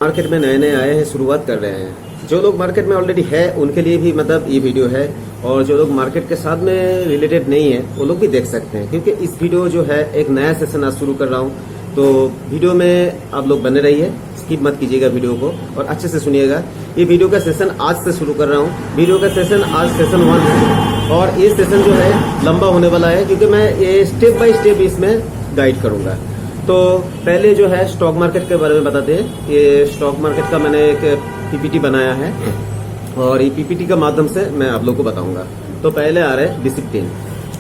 Market में नए नए आए हैं, शुरुआत कर रहे हैं। जो लोग मार्केट में ऑलरेडी है उनके लिए भी मतलब ये वीडियो है, और जो लोग मार्केट के साथ में रिलेटेड नहीं है वो लोग भी देख सकते हैं, क्योंकि इस वीडियो जो है एक नया सेशन आज शुरू कर रहा हूँ। तो वीडियो में आप लोग बने रहिए, स्किप मत कीजिएगा वीडियो को और अच्छे से सुनिएगा। ये वीडियो का सेशन आज से शुरू कर रहा हूँ। वीडियो का सेशन आज सेशन 1 है और ये सेशन जो है लंबा होने वाला है, क्योंकि मैं ये स्टेप बाय स्टेप इसमें गाइड करूंगा। तो पहले जो है स्टॉक मार्केट के बारे में बताते हैं। ये स्टॉक मार्केट का मैंने एक पीपीटी बनाया है और ये पीपीटी के माध्यम से मैं आप लोगों को बताऊंगा। तो पहले आ रहा है डिसिप्लिन।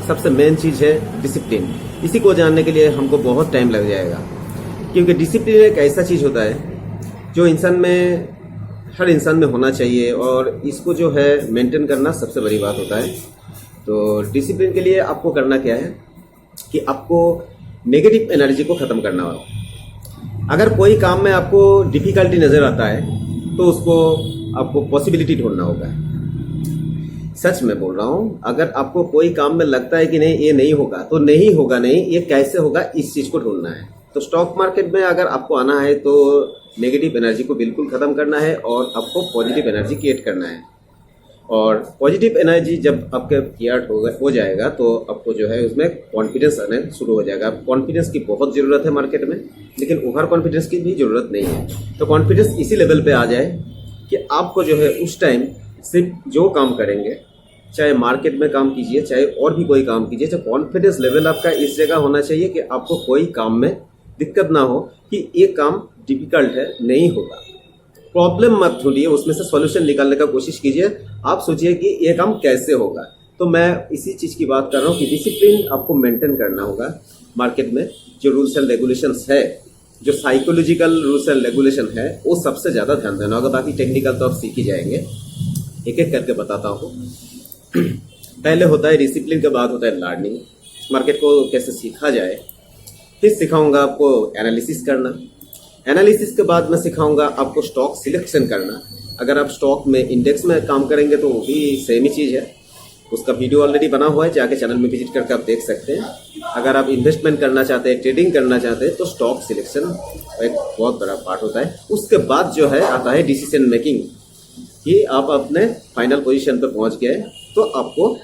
सबसे मेन चीज है डिसिप्लिन। इसी को जानने के लिए हमको बहुत टाइम लग जाएगा, क्योंकि डिसिप्लिन एक ऐसा चीज होता है जो हर इंसान में होना चाहिए, और इसको जो है मेंटेन करना सबसे बड़ी बात होता है। तो डिसिप्लिन के लिए आपको करना क्या है कि आपको नेगेटिव एनर्जी को खत्म करना होगा। अगर कोई काम में आपको डिफिकल्टी नजर आता है तो उसको आपको पॉसिबिलिटी ढूंढना होगा। सच में बोल रहा हूं, अगर आपको कोई काम में लगता है कि नहीं ये नहीं होगा तो नहीं होगा, नहीं ये कैसे होगा, इस चीज को ढूंढना है। तो स्टॉक मार्केट में अगर आपको आना है तो नेगेटिव एनर्जी को बिल्कुल खत्म करना है और आपको पॉजिटिव एनर्जी क्रिएट करना है। और पॉजिटिव एनर्जी जब आपके क्रिएट हो जाएगा तो आपको जो है उसमें कॉन्फिडेंस आने शुरू हो जाएगा। कॉन्फिडेंस की बहुत ज़रूरत है मार्केट में, लेकिन ओवर कॉन्फिडेंस की भी ज़रूरत नहीं है। तो कॉन्फिडेंस इसी लेवल पे आ जाए कि आपको जो है उस टाइम सिर्फ जो काम करेंगे, चाहे मार्केट में काम कीजिए चाहे और भी कोई काम कीजिए, तो कॉन्फिडेंस लेवल आपका इस जगह होना चाहिए कि आपको कोई काम में दिक्कत ना हो कि ये काम डिफिकल्ट है, नहीं होगा। प्रॉब्लम मत ढूंढिए, उसमें से सॉल्यूशन निकालने का कोशिश कीजिए। आप सोचिए कि ये काम कैसे होगा। तो मैं इसी चीज की बात कर रहा हूँ कि डिसिप्लिन आपको मेंटेन करना होगा। मार्केट में जो रूल्स एंड रेगुलेशंस है, जो साइकोलॉजिकल रूल्स एंड रेगुलेशन है, वो सबसे ज्यादा ध्यान देना होगा। बाकी टेक्निकल तो आप सीख ही जाएंगे। एक एक करके बताता हूँ। पहले होता है डिसिप्लिन, के बाद होता है लर्निंग। मार्केट को कैसे सीखा जाए, फिर सिखाऊंगा आपको एनालिसिस करना। एनालिसिस के बाद मैं सिखाऊंगा आपको स्टॉक सिलेक्शन करना। अगर आप स्टॉक में इंडेक्स में काम करेंगे तो वो भी सेम ही चीज़ है। उसका वीडियो ऑलरेडी बना हुआ है, जाके चैनल में विजिट करके आप देख सकते हैं। अगर आप इन्वेस्टमेंट करना चाहते हैं, ट्रेडिंग करना चाहते हैं, तो स्टॉक सिलेक्शन एक बहुत बड़ा पार्ट होता है। उसके बाद जो है आता है डिसीजन मेकिंग, कि आप अपने फाइनल पोजीशन पर पहुंच गए तो आपको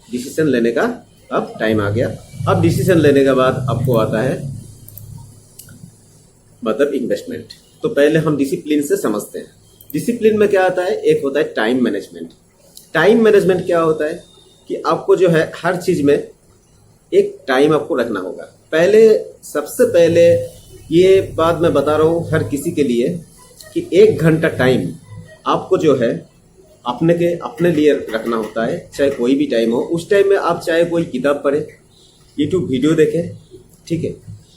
डिसीजन लेने का अब टाइम आ गया। अब डिसीजन लेने के बाद आपको आता है मतलब इन्वेस्टमेंट। तो पहले हम डिसिप्लिन से समझते हैं। डिसिप्लिन में क्या आता है, एक होता है टाइम मैनेजमेंट। टाइम मैनेजमेंट क्या होता है कि आपको जो है हर चीज में एक टाइम आपको रखना होगा। सबसे पहले ये बात मैं बता रहा हूँ हर किसी के लिए कि 1 घंटा टाइम आपको जो है अपने लिए रखना होता है। चाहे कोई भी टाइम हो, उस टाइम में आप चाहे कोई किताब पढ़े, यूट्यूब वीडियो देखें, ठीक है,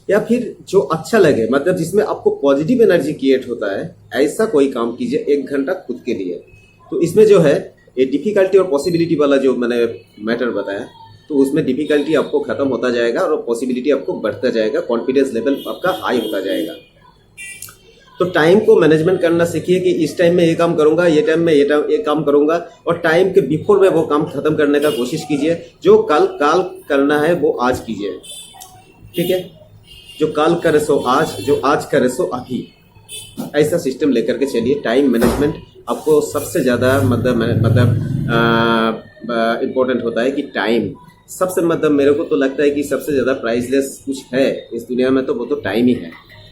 या फिर जो अच्छा लगे, मतलब जिसमें आपको पॉजिटिव एनर्जी क्रिएट होता है, ऐसा कोई काम कीजिए 1 घंटा खुद के लिए। तो इसमें जो है ये डिफिकल्टी और पॉसिबिलिटी वाला जो मैंने मैटर बताया, तो उसमें डिफिकल्टी आपको खत्म होता जाएगा और पॉसिबिलिटी आपको बढ़ता जाएगा, कॉन्फिडेंस लेवल आपका हाई होता जाएगा। तो टाइम को मैनेजमेंट करना सीखिए कि इस टाइम में ये काम करूंगा, ये टाइम में ये काम करूंगा, और टाइम के बिफोर में वो काम खत्म करने का कोशिश कीजिए। जो कल करना है वो आज कीजिए, ठीक है। जो कल करे सो आज, जो आज करे सो अभी, ऐसा सिस्टम लेकर के चलिए। टाइम मैनेजमेंट आपको सबसे ज़्यादा मतलब इम्पोर्टेंट होता है कि टाइम सबसे मेरे को तो लगता है कि सबसे ज़्यादा प्राइसलेस कुछ है इस दुनिया में, तो वो तो टाइम ही है।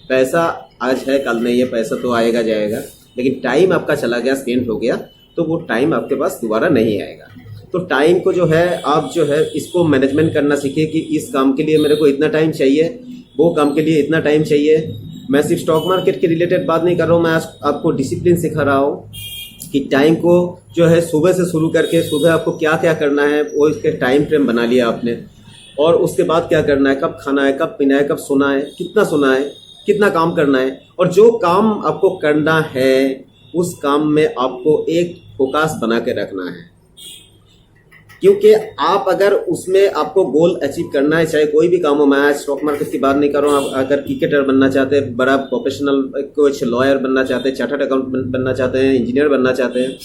पैसा आज है कल नहीं है, पैसा तो आएगा जाएगा, लेकिन टाइम आपका चला गया, स्पेंड हो गया, तो वो टाइम आपके पास दोबारा नहीं आएगा। तो टाइम को जो है आप जो है इसको मैनेजमेंट करना सीखिए कि इस काम के लिए मेरे को इतना टाइम चाहिए, वो काम के लिए इतना टाइम चाहिए। मैं सिर्फ स्टॉक मार्केट के रिलेटेड बात नहीं कर रहा हूँ, मैं आज आपको डिसिप्लिन सिखा रहा हूँ कि टाइम को जो है सुबह से शुरू करके सुबह आपको क्या क्या करना है वो इसके टाइम फ्रेम बना लिया आपने, और उसके बाद क्या करना है, कब खाना है, कब पीना है, कब सोना है, कितना काम करना है, और जो काम आपको करना है उस काम में आपको एक फोकस बना के रखना है। क्योंकि आप अगर उसमें आपको गोल अचीव करना है, चाहे कोई भी काम हो, मैं आज स्टॉक मार्केट की बात नहीं कर रहा हूँ, आप अगर क्रिकेटर बनना चाहते हैं, बड़ा प्रोफेशनल कुछ लॉयर बनना चाहते हैं, चार्टर्ड अकाउंटेंट बनना चाहते हैं, इंजीनियर बनना चाहते हैं,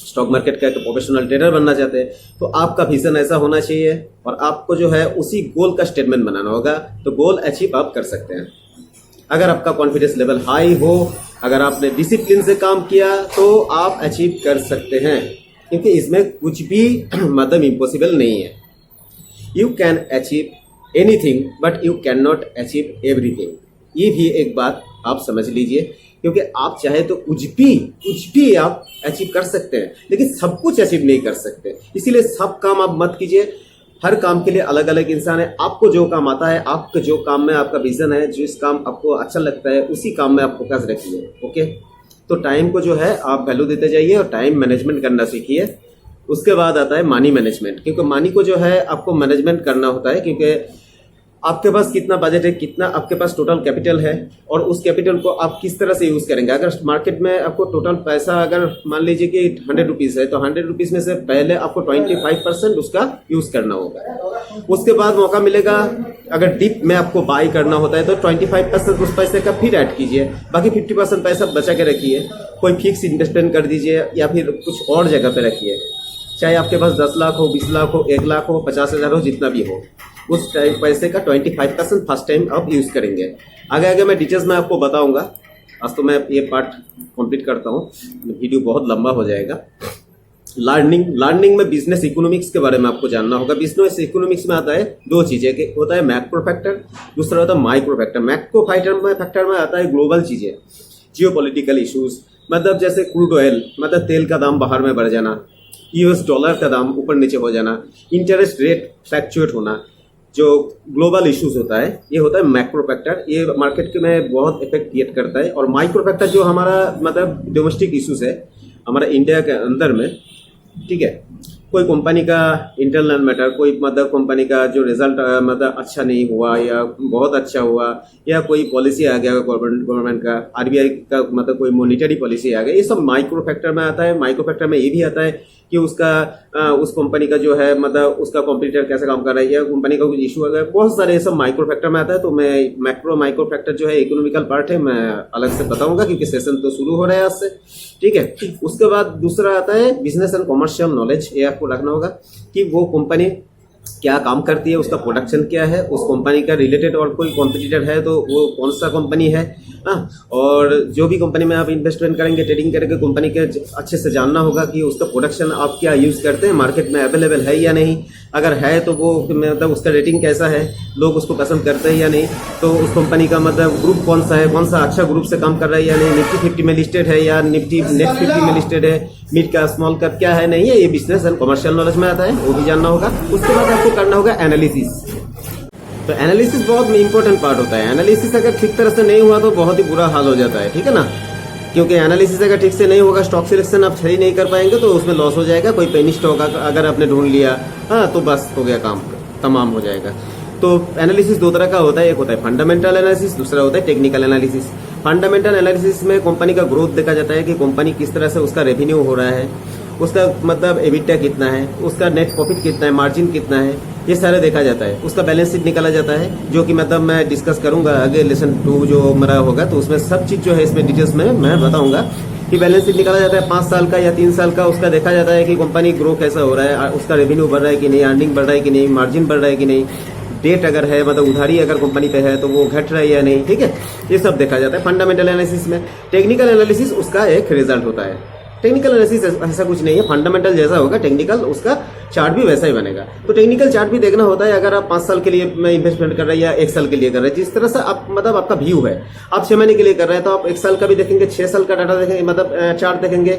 स्टॉक मार्केट का प्रोफेशनल ट्रेडर बनना चाहते हैं, तो आपका विजन ऐसा होना चाहिए और आपको जो है उसी गोल का स्टेटमेंट बनाना होगा, तो गोल अचीव आप कर सकते हैं। अगर आपका कॉन्फिडेंस लेवल हाई हो, अगर आपने डिसिप्लिन से काम किया तो आप अचीव कर सकते हैं, क्योंकि इसमें कुछ भी मतलब इम्पॉसिबल नहीं है। You can achieve anything but you can not achieve everything. ये भी एक बात आप समझ लीजिए, क्योंकि आप चाहे तो कुछ भी आप अचीव कर सकते हैं, लेकिन सब कुछ अचीव नहीं कर सकते। इसीलिए सब काम आप मत कीजिए। हर काम के लिए अलग अलग इंसान है। आपको जो काम आता है, आपके जो काम में आपका विजन है, जिस काम आपको अच्छा लगता है, उसी काम में आप फोकस रखिए। ओके, तो टाइम को जो है आप वैल्यू देते जाइए और टाइम मैनेजमेंट करना सीखिए। उसके बाद आता है मनी मैनेजमेंट, क्योंकि मनी को जो है आपको मैनेजमेंट करना होता है, क्योंकि आपके पास कितना बजट है, कितना आपके पास टोटल कैपिटल है, और उस कैपिटल को आप किस तरह से यूज करेंगे। अगर मार्केट में आपको टोटल पैसा अगर मान लीजिए कि 100 रुपीज है, तो 100 रुपीज में से पहले आपको 25% उसका यूज करना होगा। उसके बाद मौका मिलेगा, अगर डिप में आपको बाई करना होता है तो 25% उस पैसे का फिर ऐड कीजिए, बाकी 50% पैसा बचा के रखिए। कोई फिक्स इन्वेस्टमेंट कर दीजिए या फिर कुछ और जगह पे रखिए। चाहे आपके पास 10 लाख हो, 20 लाख हो, 1 लाख हो, 50,000 हो, जितना भी हो, उस टाइम पैसे का 25% फर्स्ट टाइम आप यूज करेंगे। आगे मैं डिटेल्स में आपको बताऊंगा। आज तो मैं ये पार्ट कंप्लीट करता हूँ, वीडियो बहुत लंबा हो जाएगा। लर्निंग में बिजनेस इकोनॉमिक्स के बारे में आपको जानना होगा। बिजनेस इकोनॉमिक्स में आता है दो चीजें, कि होता है मैक्रो फैक्टर, दूसरा होता है माइक्रो फैक्टर। मैक्रो फैक्टर में आता है ग्लोबल चीजें, जियोपॉलिटिकल इश्यूज, मतलब जैसे क्रूड ऑयल, मतलब तेल का दाम बाहर में बढ़ जाना, यूएस डॉलर का दाम ऊपर नीचे हो जाना, इंटरेस्ट रेट फ्लैक्चुएट होना, जो ग्लोबल इश्यूज होता है, ये होता है मैक्रो फैक्टर। ये मार्केट में बहुत इफेक्ट क्रिएट करता है। और माइक्रो फैक्टर जो हमारा मतलब डोमेस्टिक इश्यूज है हमारा इंडिया के अंदर में, ठीक है, कोई कंपनी का इंटरनल मैटर, कोई मतलब कंपनी का जो रिजल्ट मतलब अच्छा नहीं हुआ या बहुत अच्छा हुआ, या कोई पॉलिसी आ गया गवर्नमेंट का, आरबीआई का मतलब कोई मॉनिटरी पॉलिसी आ गई, ये सब माइक्रो फैक्टर में आता है। माइक्रो फैक्टर में ये भी आता है कि उसका उस कंपनी का जो है मतलब उसका कॉम्पिटिटर कैसे काम कर रहा है, या कंपनी का कुछ इशू आ गया, बहुत सारे ये सब माइक्रो फैक्टर में आता है। तो मैं माइक्रो फैक्टर जो है इकोनॉमिकल पार्ट है, मैं अलग से बताऊंगा, क्योंकि सेशन तो शुरू हो रहा है आज से, ठीक है। उसके बाद दूसरा आता है बिजनेस एंड कमर्शियल नॉलेज। ये आपको रखना होगा कि वो कंपनी क्या काम करती है, उसका प्रोडक्शन क्या है, उस कंपनी का रिलेटेड और कोई कॉम्पिटिटर है तो वो कौन सा कंपनी है। और जो भी कंपनी में आप इन्वेस्टमेंट करेंगे, ट्रेडिंग करेंगे, कंपनी के अच्छे से जानना होगा कि उसका प्रोडक्शन आप क्या यूज करते हैं, मार्केट में अवेलेबल है या नहीं। अगर है तो वो मतलब उसका रेटिंग कैसा है, लोग उसको पसंद करते हैं या नहीं, तो उस कंपनी का मतलब ग्रुप कौन सा है, कौन सा अच्छा ग्रुप से काम कर रहा है या नहीं, निफ्टी 50 में लिस्टेड है या निफ्टी नेट 50 में लिस्टेड है, मिड का स्मॉल कैप क्या है, नहीं है। ये बिजनेस एंड कमर्शियल नॉलेज में आता है, वो भी जानना होगा। उसके बाद आपको करना होगा एनालिसिस। तो एनालिसिस बहुत इंपॉर्टेंट पार्ट होता है। एनालिसिस अगर ठीक तरह से नहीं हुआ तो बहुत ही बुरा हाल हो जाता है, ठीक है ना, क्योंकि एनालिसिस अगर ठीक से नहीं होगा, स्टॉक सिलेक्शन आप सही नहीं कर पाएंगे तो उसमें लॉस हो जाएगा। कोई पेनी स्टॉक अगर आपने ढूंढ लिया, तो बस हो गया, काम तमाम हो जाएगा। तो एनालिसिस दो तरह का होता है, एक होता है फंडामेंटल एनालिसिस, दूसरा होता है टेक्निकल एनालिसिस। फंडामेंटल एनालिसिस में कंपनी का ग्रोथ देखा जाता है कि कंपनी किस तरह से उसका रेवेन्यू हो रहा है, उसका मतलब एबिटा कितना है, उसका नेट प्रॉफिट कितना है, मार्जिन कितना है, ये सारे देखा जाता है। उसका बैलेंस शीट निकाला जाता है, जो कि मतलब मैं डिस्कस करूंगा आगे लेसन 2 जो मेरा होगा, तो उसमें सब चीज जो है इसमें डिटेल्स में मैं बताऊंगा कि बैलेंस शीट निकाला जाता है 5 साल का या 3 साल का। उसका देखा जाता है कि कंपनी ग्रो कैसा हो रहा है, उसका रेवेन्यू बढ़ रहा है कि नहीं, अर्निंग बढ़ रहा है कि नहीं, मार्जिन बढ़ रहा है कि नहीं, डेट अगर है मतलब उधारी अगर कंपनी पे है तो वो घट रहा है या नहीं, ठीक है। ये सब देखा जाता है फंडामेंटल एनालिसिस में। टेक्निकल एनालिसिस उसका एक रिजल्ट होता है। टेक्निकल एनालिसिस ऐसा कुछ नहीं है, फंडामेंटल जैसा होगा टेक्निकल उसका चार्ट भी वैसा ही बनेगा। तो टेक्निकल चार्ट भी देखना होता है। अगर आप 5 साल के लिए इन्वेस्टमेंट कर रहे हैं या 1 साल के लिए कर रहे हैं, जिस तरह से आप मतलब आपका व्यू है, आप 6 महीने के लिए कर रहे हैं तो आप 1 साल का भी देखेंगे, 6 साल का डाटा देखेंगे, मतलब चार्ट देखेंगे,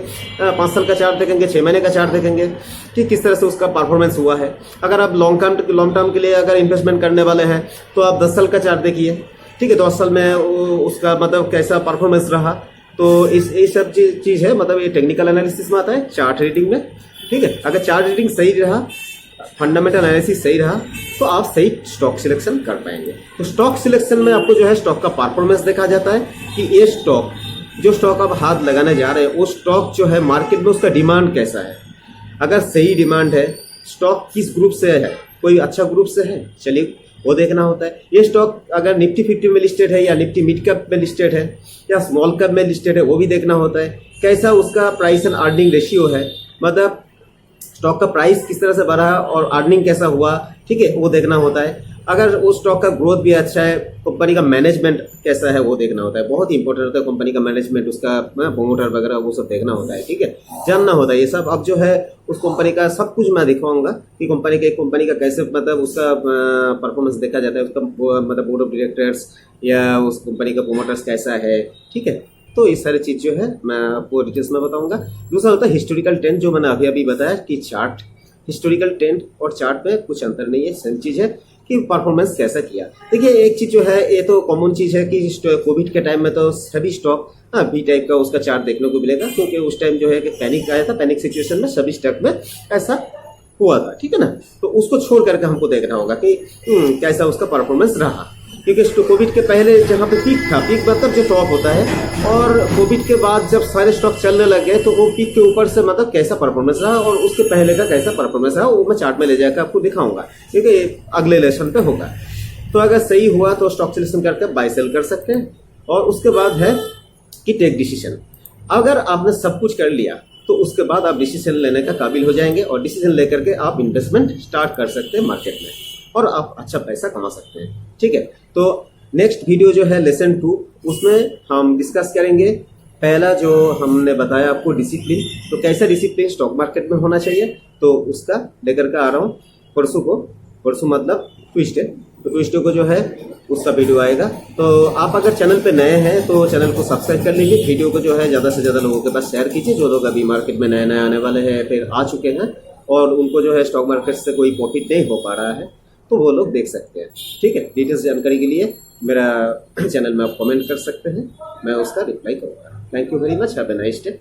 5 साल का चार्ट देखेंगे, 6 महीने का चार्ट देखेंगे कि किस तरह से उसका परफॉर्मेंस हुआ है। अगर आप लॉन्ग टर्म के लिए अगर इन्वेस्टमेंट करने वाले हैं तो आप 10 साल का चार्ट देखिए, ठीक है, 10 साल में उसका मतलब कैसा परफॉर्मेंस रहा। तो ये सब चीज है, मतलब ये टेक्निकल एनालिसिस में आता है, चार्ट रीडिंग में, ठीक है। अगर चार्ट रीडिंग सही रहा, फंडामेंटल एनालिसिस सही रहा, तो आप सही स्टॉक सिलेक्शन कर पाएंगे। तो स्टॉक सिलेक्शन में आपको जो है स्टॉक का परफॉर्मेंस देखा जाता है कि ये स्टॉक, जो स्टॉक आप हाथ लगाने जा रहे हैं, वो स्टॉक जो है मार्केट में उसका डिमांड कैसा है। अगर सही डिमांड है, स्टॉक किस ग्रुप से है, कोई अच्छा ग्रुप से है, चलिए वो देखना होता है। ये स्टॉक अगर निफ्टी 50 में लिस्टेड है या निफ्टी मिड कैप में लिस्टेड है या स्मॉल कैप में लिस्टेड है, वो भी देखना होता है। कैसा उसका प्राइस एंड अर्निंग रेशियो है, मतलब स्टॉक का प्राइस किस तरह से बढ़ा और अर्निंग कैसा हुआ, ठीक है, वो देखना होता है। अगर उस स्टॉक का ग्रोथ भी अच्छा है, कंपनी का मैनेजमेंट कैसा है वो देखना होता है, बहुत इंपॉर्टेंट होता है कंपनी का मैनेजमेंट, उसका प्रोमोटर वगैरह वो सब देखना होता है, ठीक है, जानना होता है ये सब। अब जो है उस कंपनी का सब कुछ मैं दिखाऊंगा कि कंपनी का कैसे मतलब उसका परफॉर्मेंस देखा जाता है, उसका मतलब बोर्ड ऑफ डायरेक्टर्स या उस कंपनी का प्रोमोटर्स कैसा है, ठीक है। तो ये सारी चीज़ जो है मैं आपको डिटेल्स में बताऊंगा। दूसरा होता है हिस्टोरिकल ट्रेंड, जो मैंने अभी अभी बताया कि चार्ट, हिस्टोरिकल ट्रेंड और चार्ट में कुछ अंतर नहीं है, सेम चीज़ है कि परफॉर्मेंस कैसा किया। देखिए एक चीज़ जो है ये तो कॉमन चीज़ है कि कोविड के टाइम में तो सभी स्टॉक भी टाइप का उसका चार्ट देखने को मिलेगा, क्योंकि उस टाइम जो है कि पैनिक आया था, पैनिक सिचुएशन में सभी स्टॉक में ऐसा हुआ था, ठीक है ना। तो उसको छोड़ करके हमको देखना होगा कि कैसा उसका परफॉर्मेंस रहा, क्योंकि कोविड के पहले जहाँ पे पीक था, पीक मतलब जो टॉप होता है, और कोविड के बाद जब सारे स्टॉक चलने लग गए तो वो पीक के ऊपर से मतलब कैसा परफॉर्मेंस रहा और उसके पहले का कैसा परफॉर्मेंस रहा वो मैं चार्ट में ले जाकर आपको दिखाऊंगा, क्योंकि अगले लेसन पे होगा। तो अगर सही हुआ तो स्टॉक सिलेक्शन करके बाय सेल कर सकते हैं। और उसके बाद है कि टेक डिसीजन। अगर आपने सब कुछ कर लिया तो उसके बाद आप डिसीजन लेने का काबिल हो जाएंगे और डिसीजन लेकर के आप इन्वेस्टमेंट स्टार्ट कर सकते हैं मार्केट में और आप अच्छा पैसा कमा सकते हैं, ठीक है। तो नेक्स्ट वीडियो जो है लेसन 2, उसमें हम डिस्कस करेंगे पहला जो हमने बताया आपको डिसिप्लिन, तो कैसा डिसिप्लिन स्टॉक मार्केट में होना चाहिए, तो उसका लेकर के आ रहा हूँ परसों मतलब ट्यूसडे, तो ट्यूसडे को जो है उसका वीडियो आएगा। तो आप अगर चैनल पे नए हैं तो चैनल को सब्सक्राइब कर लीजिए, वीडियो को जो है ज़्यादा से ज़्यादा लोगों के पास शेयर कीजिए, जो लोग अभी मार्केट में नए आने वाले हैं, फिर आ चुके हैं और उनको जो है स्टॉक मार्केट से कोई प्रॉफिट नहीं हो पा रहा है, तो वो लोग देख सकते हैं, ठीक है। डिटेल्स जानकारी के लिए मेरा चैनल में आप कमेंट कर सकते हैं, मैं उसका रिप्लाई करूँगा। Thank you very much, have a nice day.